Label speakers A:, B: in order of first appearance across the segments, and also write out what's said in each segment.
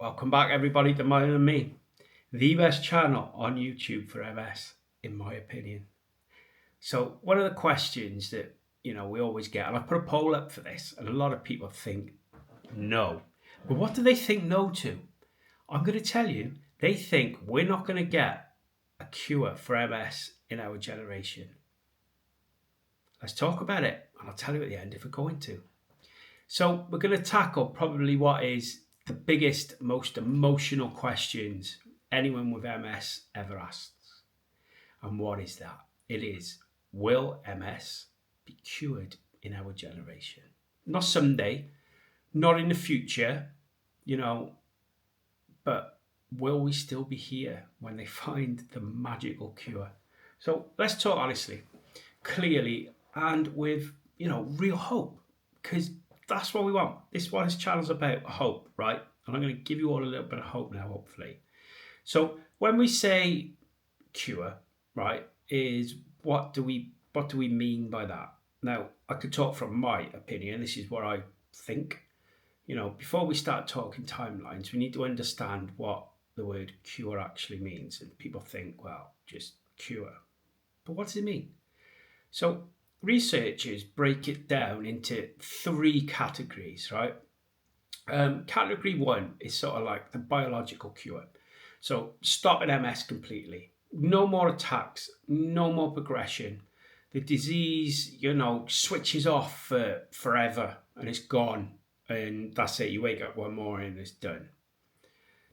A: Welcome back, everybody, to Myelin Me, the best channel on YouTube for MS, in my opinion. So, one of the questions that we always get, and I put a poll up for this, and a lot of people think no. But what do they think no to? I'm going to tell you, they think we're not going to get a cure for MS in our generation. Let's talk about it, and I'll tell you at the end if we're going to. So, we're going to tackle probably what is the biggest, most emotional questions anyone with MS ever asks. And what is that? It is, will MS be cured in our generation? Not someday, not in the future, but will we still be here when they find the magical cure? So let's talk honestly, clearly, and with, real hope, because that's what we want. This is what this channel's about, hope, right? And I'm going to give you all a little bit of hope now, hopefully. So when we say cure, right, is what do we mean by that? Now, I could talk from my opinion. This is what I think. Before we start talking timelines, we need to understand what the word cure actually means. And people think, well, just cure. But what does it mean? So researchers break it down into three categories, right? Category one is sort of like the biological cure. So stopping MS completely. No more attacks, no more progression. The disease, switches off for forever and it's gone. And that's it. You wake up one morning and it's done.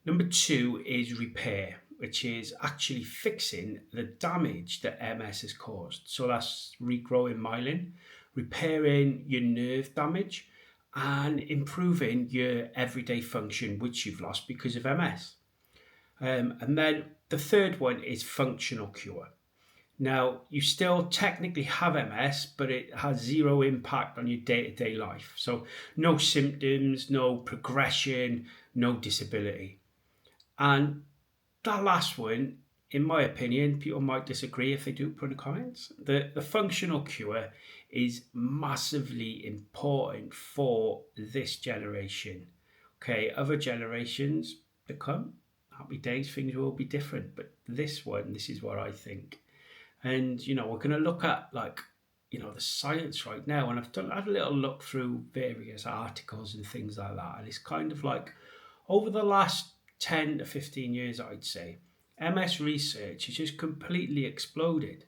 A: Number two is repair, which is actually fixing the damage that MS has caused. So that's regrowing myelin, repairing your nerve damage, and improving your everyday function, which you've lost because of MS. And then the third one is functional cure. Now, you still technically have MS, but it has zero impact on your day-to-day life. So no symptoms, no progression, no disability. And that last one, in my opinion, people might disagree if they do put in the comments. The functional cure is massively important for this generation. Okay, other generations to come, happy days, things will be different. But this one, this is what I think. And, we're going to look at the science right now. And I've had a little look through various articles and things like that. And it's kind of like over the last 10 to 15 years, I'd say, MS research has just completely exploded.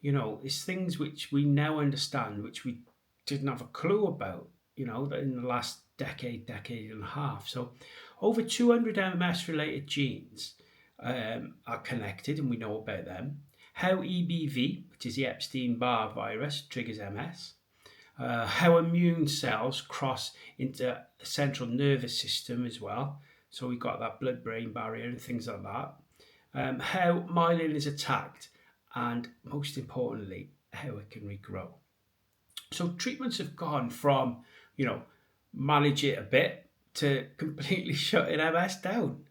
A: It's things which we now understand, which we didn't have a clue about, in the last decade and a half. So over 200 MS related genes are connected and we know about them. How EBV, which is the Epstein-Barr virus, triggers MS. How immune cells cross into the central nervous system as well. So we've got that blood-brain barrier and things like that. How myelin is attacked, and most importantly, how it can regrow. So treatments have gone from, manage it a bit to completely shutting MS down.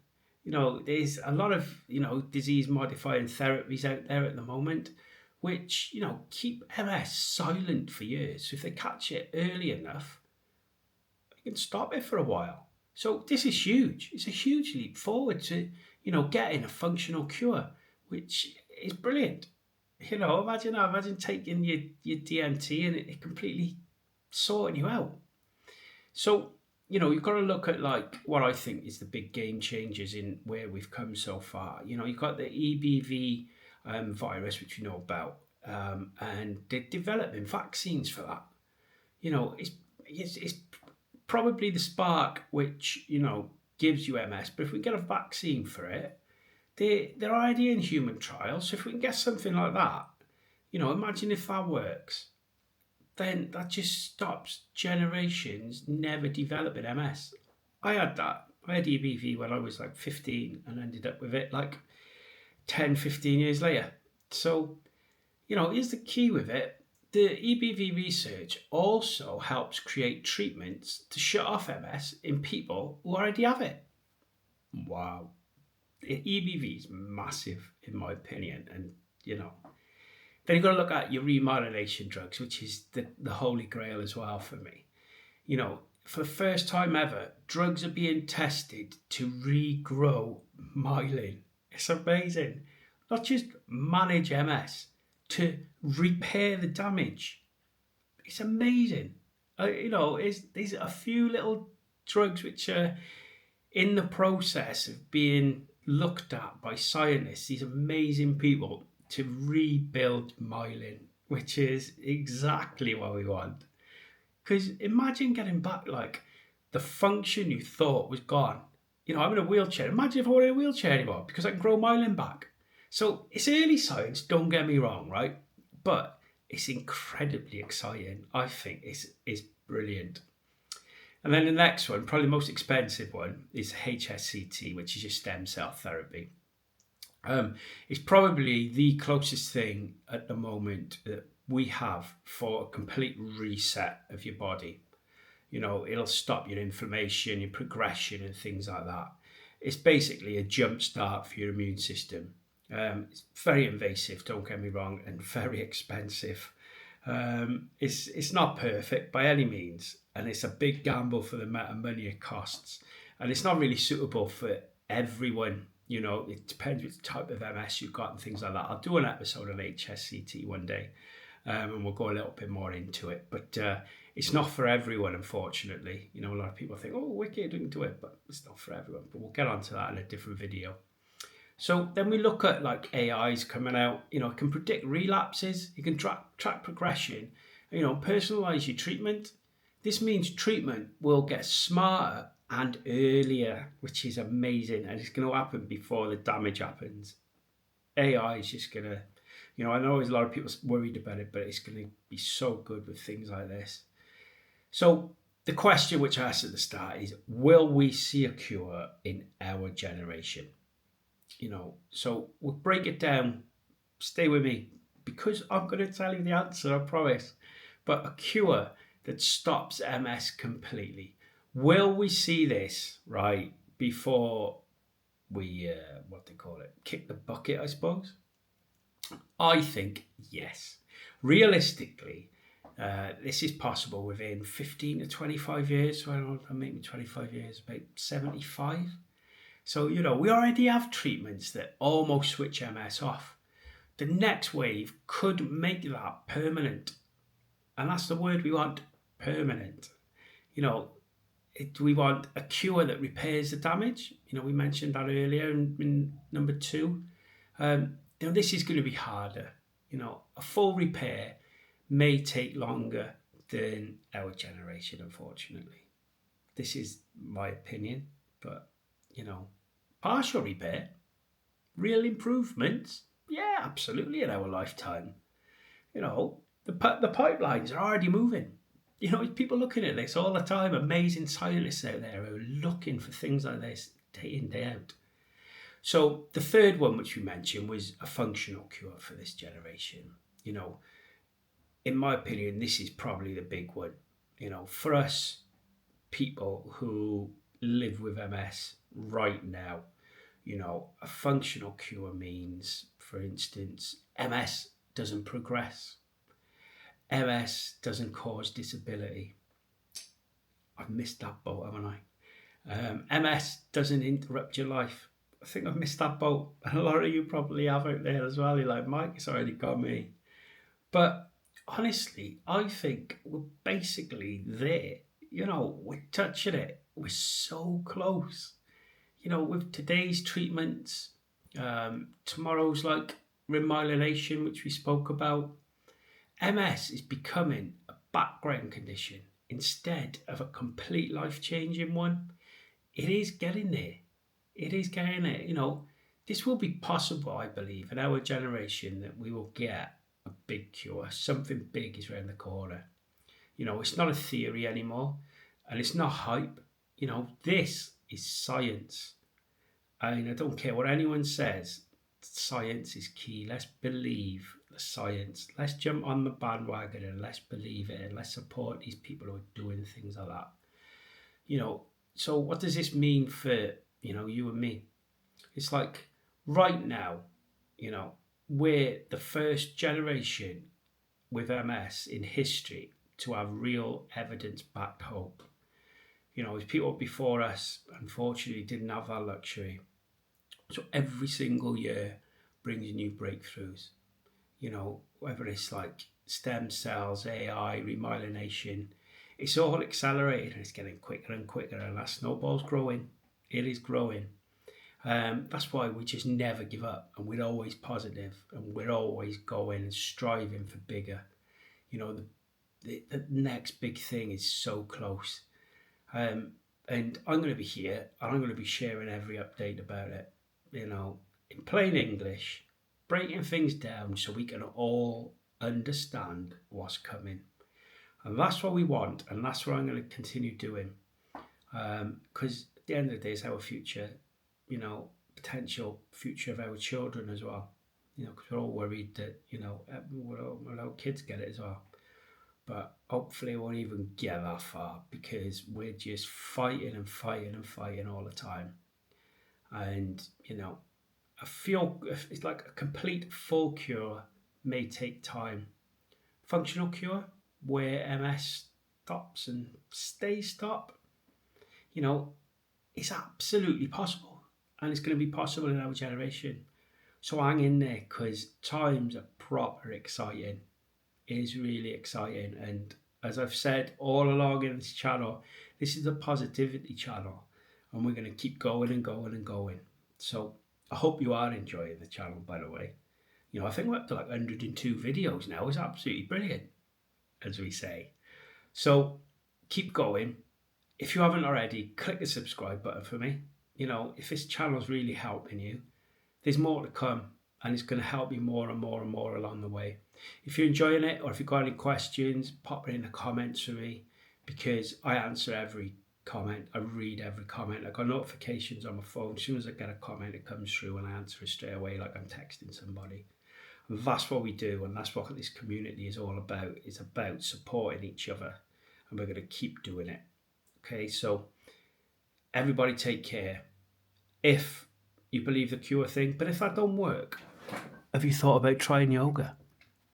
A: There's a lot of, disease-modifying therapies out there at the moment, which, keep MS silent for years. So if they catch it early enough, they can stop it for a while. So this is huge. It's a huge leap forward to, getting a functional cure, which is brilliant. Imagine taking your DMT and it completely sorting you out. So, you've got to look at what I think is the big game changers in where we've come so far. You've got the EBV virus, which we know about, and they're developing vaccines for that. It's probably the spark which, gives you MS. But if we get a vaccine for it, they're already in human trials. So if we can get something like that, imagine if that works, then that just stops generations never developing MS. I had that. I had EBV when I was 15 and ended up with it 10, 15 years later. So, here's the key with it. The EBV research also helps create treatments to shut off MS in people who already have it. Wow. The EBV is massive, in my opinion. And, then you've got to look at your remyelination drugs, which is the holy grail as well for me. for the first time ever, drugs are being tested to regrow myelin. It's amazing. Not just manage MS, to repair the damage. It's amazing. There's a few little drugs which are in the process of being looked at by scientists, these amazing people, to rebuild myelin, which is exactly what we want. Because imagine getting back like the function you thought was gone. I'm in a wheelchair. Imagine if I were in a wheelchair anymore because I can grow myelin back. So it's early science, don't get me wrong, right? But it's incredibly exciting. I think it's brilliant. And then the next one, probably the most expensive one, is HSCT, which is your stem cell therapy. It's probably the closest thing at the moment that we have for a complete reset of your body. It'll stop your inflammation, your progression, and things like that. It's basically a jump start for your immune system. It's very invasive, don't get me wrong, and very expensive. It's not perfect by any means, and it's a big gamble for the amount of money it costs, and it's not really suitable for everyone. It depends which type of MS you've got and things like that. I'll do an episode on HSCT one day, and we'll go a little bit more into it, but it's not for everyone, unfortunately. A lot of people think, oh, wicked, we can do it, but it's not for everyone. But we'll get onto that in a different video. So then we look at like AIs coming out, it can predict relapses, it can track progression, personalize your treatment. This means treatment will get smarter and earlier, which is amazing. And it's going to happen before the damage happens. AI is just going to, I know there's a lot of people worried about it, but it's going to be so good with things like this. So the question which I asked at the start is, will we see a cure in our generation? So we'll break it down. Stay with me because I'm going to tell you the answer, I promise. But a cure that stops MS completely. Will we see this, right, before we, kick the bucket, I suppose? I think yes. Realistically, this is possible within 15 to 25 years. So I don't know, maybe 25 years, about 75. So, we already have treatments that almost switch MS off. The next wave could make that permanent. And that's the word we want, permanent. We want a cure that repairs the damage. We mentioned that earlier in number 2. This is going to be harder. A full repair may take longer than our generation, unfortunately. This is my opinion, but partial repair, real improvements, yeah, absolutely in our lifetime. The pipelines are already moving. People looking at this all the time, amazing scientists out there who are looking for things like this day in, day out. So the third one, which we mentioned, was a functional cure for this generation. In my opinion, this is probably the big one. For us, people who live with MS right now, a functional cure means, for instance, MS doesn't progress. MS doesn't cause disability. I've missed that boat, haven't I? MS doesn't interrupt your life. I think I've missed that boat. And a lot of you probably have out there as well. You're like, Mike, it's already got me. But honestly, I think we're basically there. We're touching it. We're so close. With today's treatments, tomorrow's like remyelination, which we spoke about. MS is becoming a background condition instead of a complete life-changing one. It is getting there. It is getting there. This will be possible, I believe, in our generation, that we will get a big cure. Something big is around the corner. It's not a theory anymore, and it's not hype. This is science. I don't care what anyone says. Science is key. Let's believe the science. Let's jump on the bandwagon and let's believe it, and let's support these people who are doing things like that. So what does this mean for, you and me? It's like right now, we're the first generation with MS in history to have real evidence-backed hope. There's people before us, unfortunately, didn't have that luxury. So every single year brings new breakthroughs. Whether it's like stem cells, AI, remyelination, it's all accelerated and it's getting quicker and quicker, and that snowball's growing. It is growing. That's why we just never give up, and we're always positive, and we're always going and striving for bigger. The next big thing is so close. And I'm going to be here, and I'm going to be sharing every update about it, in plain English, breaking things down so we can all understand what's coming. And that's what we want, and that's what I'm going to continue doing. Because at the end of the day, it's our future, potential future of our children as well. Because we're all worried that, our kids get it as well. But hopefully, it won't even get that far, because we're just fighting and fighting and fighting all the time. And, I feel it's like a complete full cure may take time. Functional cure, where MS stops and stays stop, it's absolutely possible. And it's going to be possible in our generation. So hang in there, because times are proper exciting. It is really exciting. And as I've said all along in this channel, this is a positivity channel. And we're going to keep going and going and going. So I hope you are enjoying the channel, by the way. I think we're up to like 102 videos now. It's absolutely brilliant, as we say. So keep going. If you haven't already, click the subscribe button for me. If this channel's really helping you, there's more to come, and it's going to help you more and more and more along the way. If you're enjoying it, or if you've got any questions, pop it in the comments for me, because I answer every comment. I read every comment. I've got notifications on my phone. As soon as I get a comment, it comes through and I answer it straight away, like I'm texting somebody. And that's what we do, and that's what this community is all about. It's about supporting each other, and we're going to keep doing it. Okay, so everybody take care. If you believe the cure thing, but if that don't work, have you thought about trying yoga?